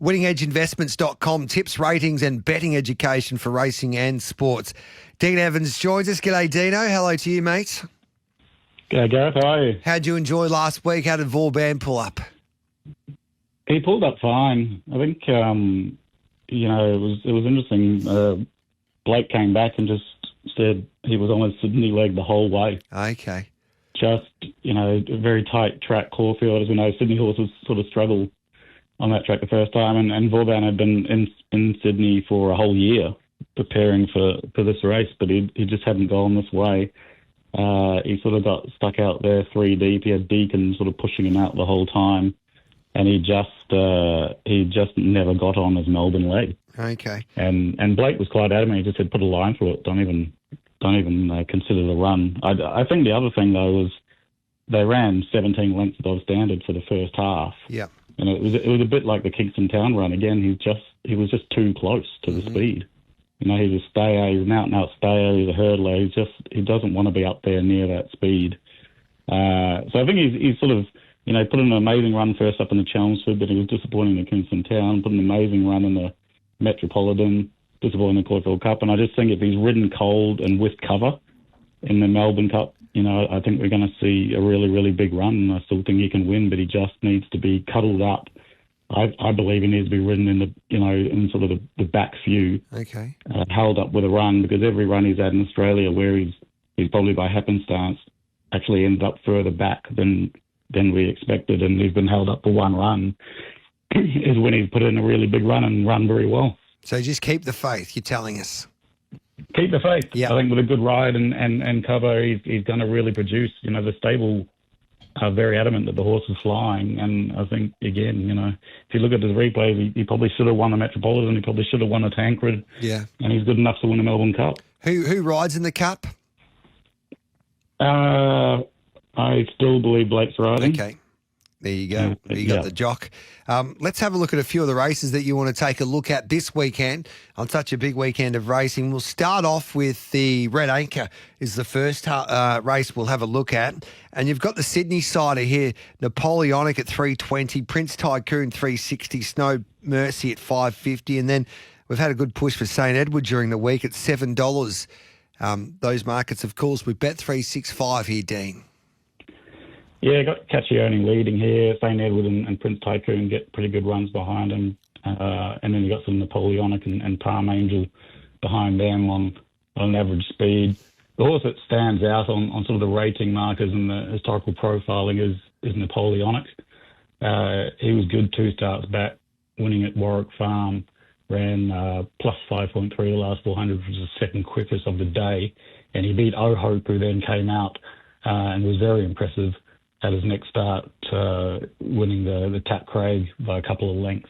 winningedgeinvestments.com, tips, ratings and betting education for racing and sports. Dean Evans joins us. G'day, Dino. Hello to you, mate. G'day, Gareth. How are you? How'd you enjoy last week? How did Vulban pull up? He pulled up fine. I think, it was interesting. Blake came back and just said he was on his Sydney leg the whole way. Okay. Just, a very tight track, Caulfield. As we know, Sydney horses sort of struggle on that track the first time, and Vulban had been in Sydney for a whole year preparing for this race, but he just hadn't gone this way. He sort of got stuck out there 3 deep. He had Deacon sort of pushing him out the whole time, and he just never got on his Melbourne leg. Okay. And Blake was quite adamant. He just said, put a line through it. Don't even consider the run. I think the other thing though was they ran 17 lengths above standard for the first half. Yeah. And it was a bit like the Kingston Town run. Again, he was just too close to the speed. He's a stayer. He's an out-and-out stayer. He's a hurdler. He doesn't want to be up there near that speed. So I think he's sort of, put in an amazing run first up in the Chelmsford, but he was disappointing in the Kingston Town, put an amazing run in the Metropolitan, disappointing in the Caulfield Cup. And I just think if he's ridden cold and with cover in the Melbourne Cup, I think we're going to see a really, really big run. And I still think he can win, but he just needs to be cuddled up. I believe he needs to be ridden in in sort of the back few. Okay. Held up with a run, because every run he's had in Australia where he's probably by happenstance actually ended up further back than we expected, and he's been held up for one run is when he's put in a really big run and run very well. So just keep the faith, you're telling us. Keep the faith. Yeah. I think with a good ride and cover, he's going to really produce. The stable are very adamant that the horse is flying, and I think, again, if you look at his replays, he probably should have won the Metropolitan, he probably should have won a Tancred, yeah, and he's good enough to win a Melbourne Cup. Who rides in the Cup? I still believe Blake's riding. Okay. There you go. You got the jock. Let's have a look at a few of the races that you want to take a look at this weekend on such a big weekend of racing. We'll start off with the Red Anchor is the first race we'll have a look at. And you've got the Sydney sider here, Napoleonic at 320, Prince Tycoon 360, Snow Mercy at 550. And then we've had a good push for St Edward during the week at $7. Those markets, of course, with Bet365 here, Dean. Yeah, got Caccione leading here. St Edward and Prince Tycoon get pretty good runs behind him. And then you got some Napoleonic and Palm Angel behind them on an average speed. The horse that stands out on sort of the rating markers and the historical profiling is Napoleonic. He was good 2 starts back, winning at Warwick Farm, ran plus 5.3 the last 400, which was the second quickest of the day. And he beat O'Hope, who then came out and was very impressive at his next start, winning the Tap Craig by a couple of lengths.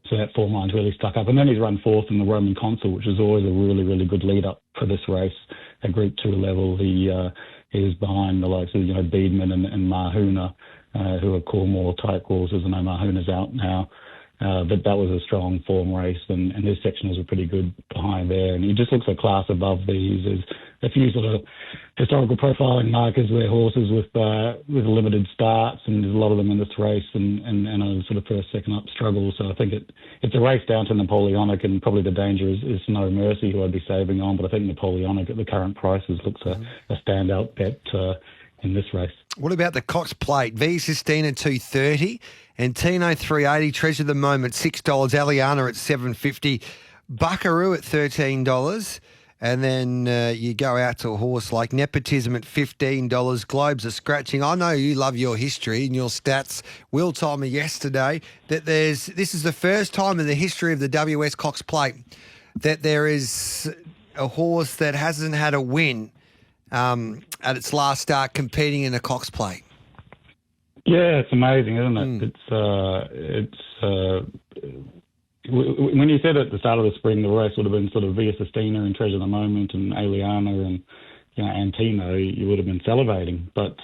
So that form line's really stuck up. And then he's run fourth in the Roman Consul, which is always a really, really good lead-up for this race at Group 2 level. He was behind the likes of, Beedman and Mahuna, who are Cornwall type horses. I know Mahuna's out now. But that was a strong form race, and his sectionals were pretty good behind there. And he just looks a class above these. There's a few sort of historical profiling markers where horses with limited starts, and there's a lot of them in this race, and a sort of first, second up struggle. So I think it's a race down to Napoleonic, and probably the danger is No Mercy, who I'd be saving on. But I think Napoleonic at the current prices looks a standout bet in this race. What about the Cox Plate? V16 at 230 and Tino 380, Treasure of the Moment $6, Eliana at $7.50, Buckaroo at $13, and then you go out to a horse like Nepotism at $15. Globes are scratching. I know you love your history and your stats. Will told me yesterday that this is the first time in the history of the WS Cox Plate that there is a horse that hasn't had a win at its last start competing in a Cox Plate. Yeah, it's amazing, isn't it? When you said at the start of the spring the race would have been sort of Via Sistina and Treasure of the Moment and Aliana and Antino, you would have been salivating, but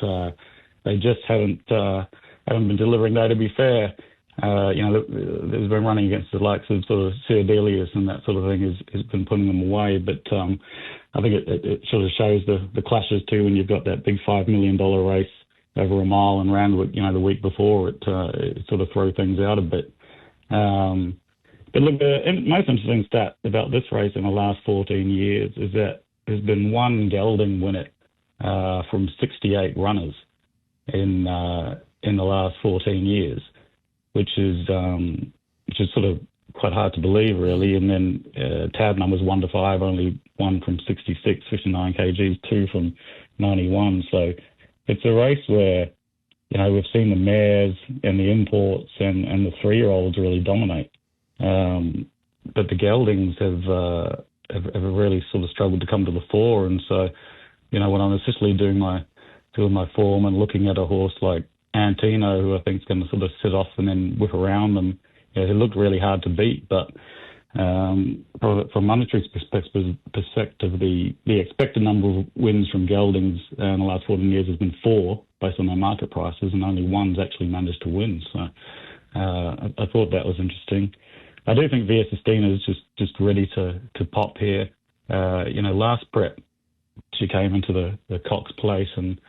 they just haven't been delivering. Though, to be fair, there's been running against the likes of sort of Sir Delius and that sort of thing has been putting them away. But I think it sort of shows the clashes too when you've got that big $5 million race over a mile in Randwick, the week before. It sort of throw things out a bit. But look, the most interesting stat about this race in the last 14 years is that there's been one gelding win it from 68 runners in the last 14 years, which is sort of quite hard to believe, really. And then tab numbers 1 to 5, only one from 66, 59 kgs, 2 from 91. So it's a race where, you know, we've seen the mares and the imports and the 3-year-olds really dominate. But the geldings have really sort of struggled to come to the fore. And so, you know, when I'm officially doing my form and looking at a horse like Antino, who I think is going to sort of sit off and then whip around them, you know, he looked really hard to beat. But from a monetary perspective, the expected number of wins from geldings in the last 14 years has been 4 based on their market prices, and only one's actually managed to win. So I thought that was interesting. I do think Via Sistina is just ready to pop here. You know, last prep, she came into the Cox Plate and,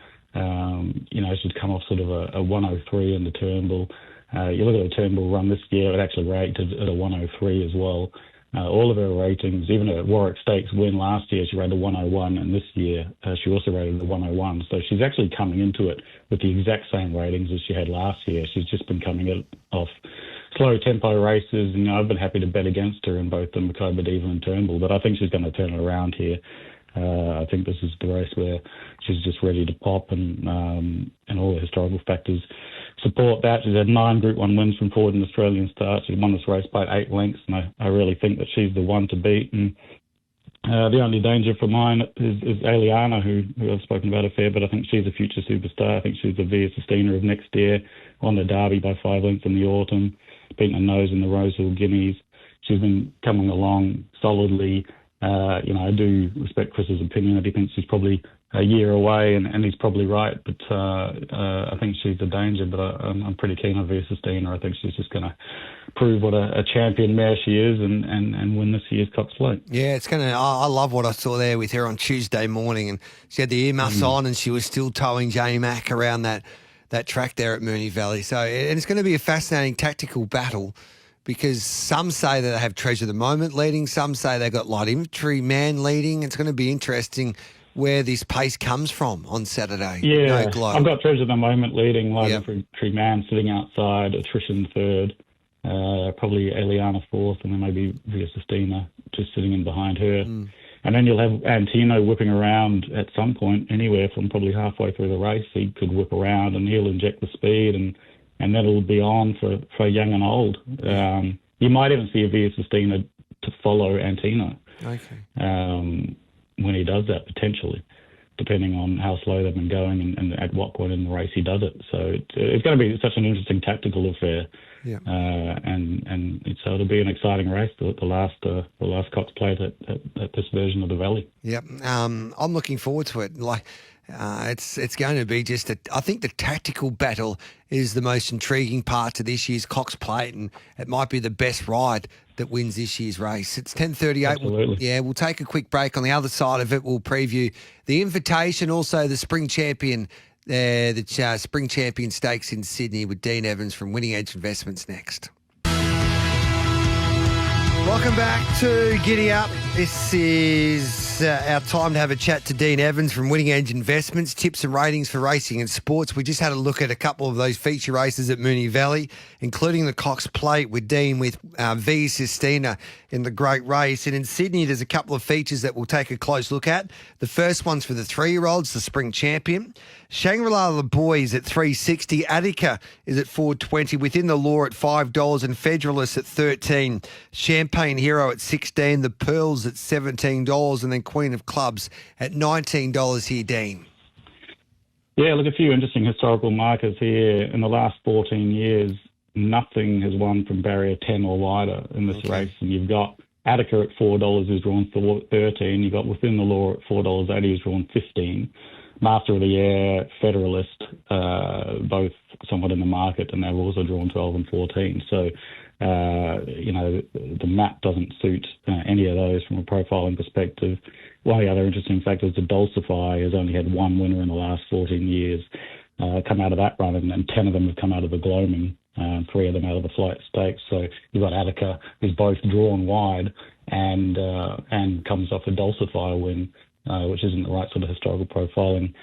you know, she'd come off sort of a 103 in the Turnbull. You look at the Turnbull run this year, it actually rated at a 103 as well. All of her ratings, even at Warwick Stakes win last year, she rated a 101, and this year she also rated a 101. So she's actually coming into it with the exact same ratings as she had last year. She's just been coming off slow tempo races, and, you know, I've been happy to bet against her in both the Macoba Diva and Turnbull, but I think she's going to turn it around here. I think this is the race where she's just ready to pop, and all the historical factors support that. She's had 9 Group 1 wins from forward and Australian starts. She's won this race by 8 lengths, and I really think that she's the one to beat. And the only danger for mine is Aliana, who I've spoken about a fair bit. I think she's a future superstar. I think she's the Via Sistina of next year. Won the Derby by 5 lengths in the autumn, beaten her nose in the Rosehill Guineas. She's been coming along solidly. You know, I do respect Chris's opinion that he thinks she's probably a year away, and he's probably right. But I think she's a danger. But I'm pretty keen on Via Sistina. I think she's just going to prove what a champion mare she is, and win this year's Cox Plate. Yeah, it's going to. I love what I saw there with her on Tuesday morning, and she had the earmuffs on, and she was still towing Jamie Mack around that track there at Moonee Valley. So, and it's going to be a fascinating tactical battle, because some say that they have Treasure of the Moment leading, some say they've got Light Infantry Man leading. It's going to be interesting where this pace comes from on Saturday. Yeah, no glow. I've got Treasure of the Moment leading, Light Infantry Man sitting outside, Attrition third, probably Eliana fourth, and then maybe Via Sistina just sitting in behind her. And then you'll have Antino whipping around at some point, anywhere from probably halfway through the race. He could whip around and he'll inject the speed, and that'll be on for young and old. You might even see a Via Sistina to follow Antino. Okay. When he does that, potentially, depending on how slow they've been going and at what point in the race he does it. So it's going to be such an interesting tactical affair. Yeah. So it'll be an exciting race, the last Cox Plate at this version of the Valley. Yep. I'm looking forward to it. It's going to be just I think the tactical battle is the most intriguing part to this year's Cox Plate, and it might be the best ride that wins this year's race. It's 10:38. Absolutely. We'll take a quick break. On the other side of it, we'll preview the Invitation, also the Spring Champion, the Spring Champion Stakes in Sydney with Dean Evans from Winning Edge Investments next. Welcome back to Giddy Up. This is our time to have a chat to Dean Evans from Winning Edge Investments, tips and ratings for racing and sports. We just had a look at a couple of those feature races at Moonee Valley, including the Cox Plate with Dean with Via Sistina in the great race. And in Sydney, there's a couple of features that we'll take a close look at. The first one's for the 3-year-olds, the Spring Champion. Shangri-La the Boys at $3.60. Attica is at $4.20. Within the Law at $5 and Federalist at $13. Champagne Hero at $16. The Pearls at $17 and then Queen of Clubs at $19 here, Dean. Yeah, look, a few interesting historical markers here. In the last 14 years, nothing has won from barrier 10 or wider in this race. And you've got Attica at $4 who's drawn 13. You've got Within the Law at $4.80 who's drawn 15. Master of the Air, Federalist, both somewhat in the market, and they've also drawn 12 and 14. So, the map doesn't suit any of those from a profiling perspective. One of the other interesting factors, the Dulcify has only had 1 winner in the last 14 years come out of that run, and 10 of them have come out of the Gloaming. 3 of them out of the flight stakes. So you've got Attica, who's both drawn wide and comes off a Dulcifer win, which isn't the right sort of historical profiling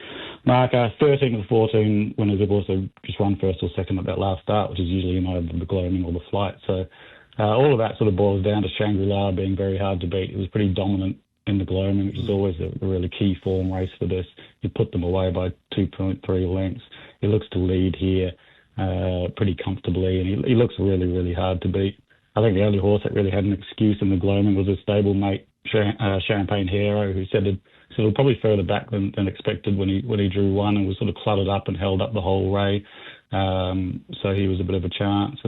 marker. 13 of the 14 winners have also just run first or second at that last start, which is usually in either the Gloaming or the Flight. So all of that sort of boils down to Shangri-La being very hard to beat. It was pretty dominant in the Gloaming, which is always a really key form race for this. You put them away by 2.3 lengths. He looks to lead here pretty comfortably, and he looks really, really hard to beat. I think the only horse that really had an excuse in the Gloaming was his stablemate, Champagne Hero, who settled probably further back than expected when he drew one, and was sort of cluttered up and held up the whole way. So he was a bit of a chance.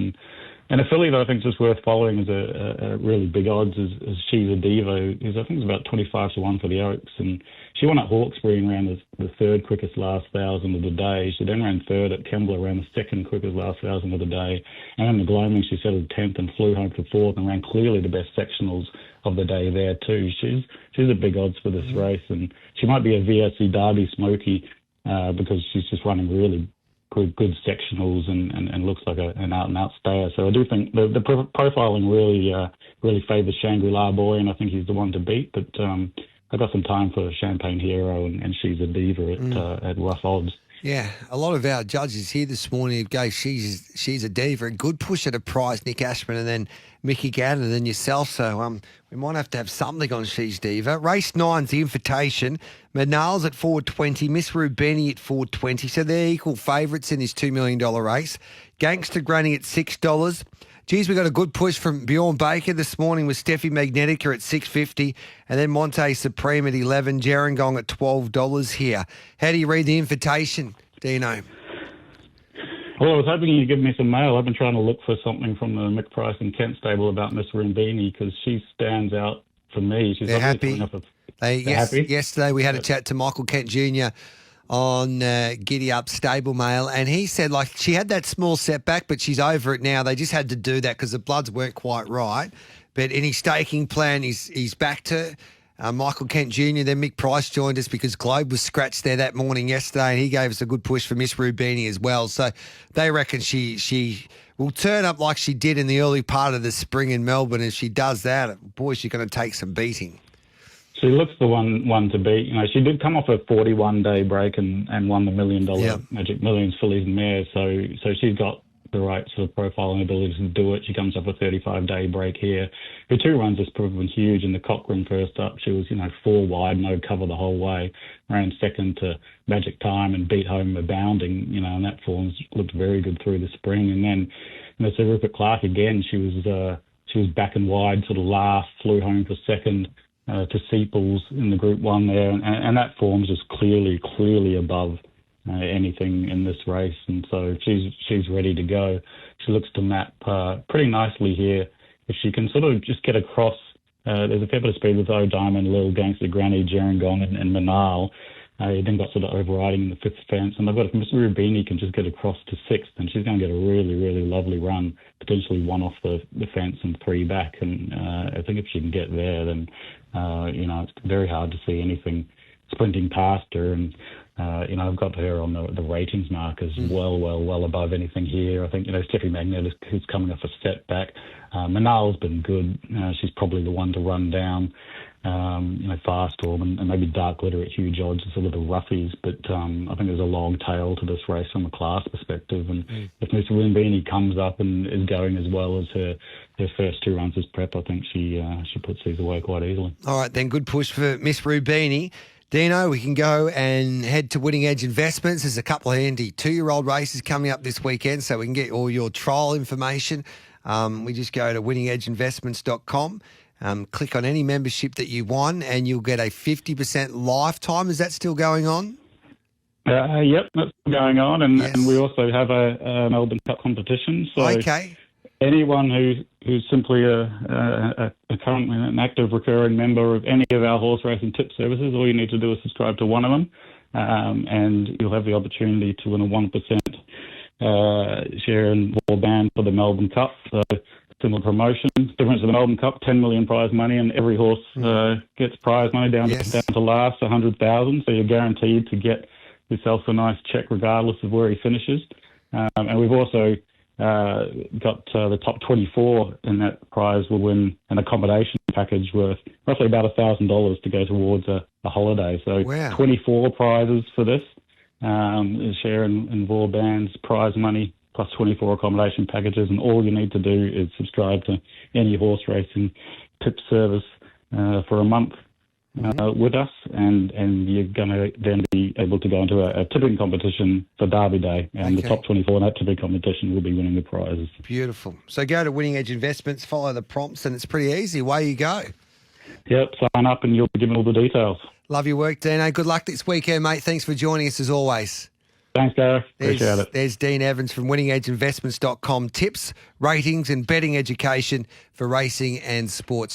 And a filly that I think is just worth following is a really big odds is She's a Diva, who's I think is about 25 to 1 for the Oaks. And she won at Hawkesbury and ran the third quickest last 1,000 of the day. She then ran third at Kembla, ran the second quickest last 1,000 of the day. And in the Gloaming, she settled 10th and flew home for fourth and ran clearly the best sectionals of the day there too. She's a big odds for this race, and she might be a VSC Derby smoky because she's just running really good sectionals and looks like an out-and-out stayer. So I do think the profiling really favours Shangri-La Boy, and I think he's the one to beat. But I've got some time for Champagne Hero and She's a Diva at rough odds. Yeah, a lot of our judges here this morning gave She's a Diva a good push at a price, Nick Ashman, and then Mickey Gannon, and then yourself. So we might have to have something on She's Diva. Race 9's the Invitation. Manal's at 420, Miss Rubini at 420. So they're equal favourites in this $2 million race. Gangster Granny at $6. Geez, we got a good push from Bjorn Baker this morning with Steffi Magnetica at $6.50, and then Monte Supreme at $11, Gerringong at $12 here. How do you read the Invitation, Dino? Well, I was hoping you'd give me some mail. I've been trying to look for something from the Mick Price and Kent stable about Miss Rumbini because she stands out for me. They're happy. Happy. Yesterday we had a chat to Michael Kent Jr. on Giddy Up Stable Mail, and he said she had that small setback, but she's over it now. They just had to do that because the bloods weren't quite right. But in his staking plan, he's back to Michael Kent Jr. Then Mick Price joined us because Globe was scratched there that morning yesterday, and he gave us a good push for Miss Rubini as well. So they reckon she will turn up like she did in the early part of the spring in Melbourne. And if she does that, boy, she's going to take some beating. She looks the one to beat. She did come off a 41-day break and won the $1 million Magic Millions fillies and mares. So she's got the right sort of profile and ability to do it. She comes off a 35-day break here. Her 2 runs has proven huge. In the Cochrane first up, she was 4 wide, no cover the whole way. Ran second to Magic Time and beat home Abounding. And that form's looked very good through the spring. And then Sir Rupert Clark again. She was back and wide, sort of last, flew home for second. To Sepals in the Group 1 there, and that form's just clearly above anything in this race, and so she's ready to go. She looks to map pretty nicely here. If she can sort of just get across, there's a fair bit of speed with O Diamond, Little Gangster Granny, Gerringong, and Manal. You then got sort of overriding in the 5th fence, and they've got if Miss Rubini can just get across to 6th, and she's going to get a really, really lovely run, potentially 1 off the fence and 3 back. And I think if she can get there, then it's very hard to see anything sprinting past her. And I've got her on the ratings markers well above anything here. I think Steffi Magnet who's coming off a setback. Manal's been good. She's probably the one to run down. Firestorm and maybe Dark Glitter at huge odds are sort of the roughies, but I think there's a long tail to this race from a class perspective. And if Miss Rumbini comes up and is going as well as her first 2 runs as prep, I think she puts these away quite easily. All right, then, good push for Miss Rubini. Dino, we can go and head to Winning Edge Investments. There's a couple of handy 2-year-old races coming up this weekend, so we can get all your trial information. We just go to winningedgeinvestments.com. Click on any membership that you want and you'll get a 50% lifetime. Is that still going on? Yep, that's still going on. And we also have a Melbourne Cup competition. So anyone who's simply a currently an active recurring member of any of our horse racing tip services, all you need to do is subscribe to one of them, and you'll have the opportunity to win a 1% share in Vulban for the Melbourne Cup. So similar promotion. Difference of the Melbourne Cup, 10 million prize money, and every horse gets prize money down to last, 100,000. So you're guaranteed to get yourself a nice check regardless of where he finishes. And we've also got the top 24 in that prize will win an accommodation package worth roughly about $1,000 to go towards a holiday. So Wow. 24 prizes for this. Share in Vulban's prize money plus 24 accommodation packages, and all you need to do is subscribe to any horse racing tip service for a month with us, and you're going to then be able to go into a tipping competition for Derby Day, and the top 24 in that tipping competition will be winning the prizes. Beautiful. So go to Winning Edge Investments, follow the prompts, and it's pretty easy. Away you go. Yep, sign up and you'll be given all the details. Love your work, Dino. Good luck this weekend, mate. Thanks for joining us as always. Thanks, Gareth. Appreciate it. There's Dean Evans from winningedgeinvestments.com. Tips, ratings and betting education for racing and sports.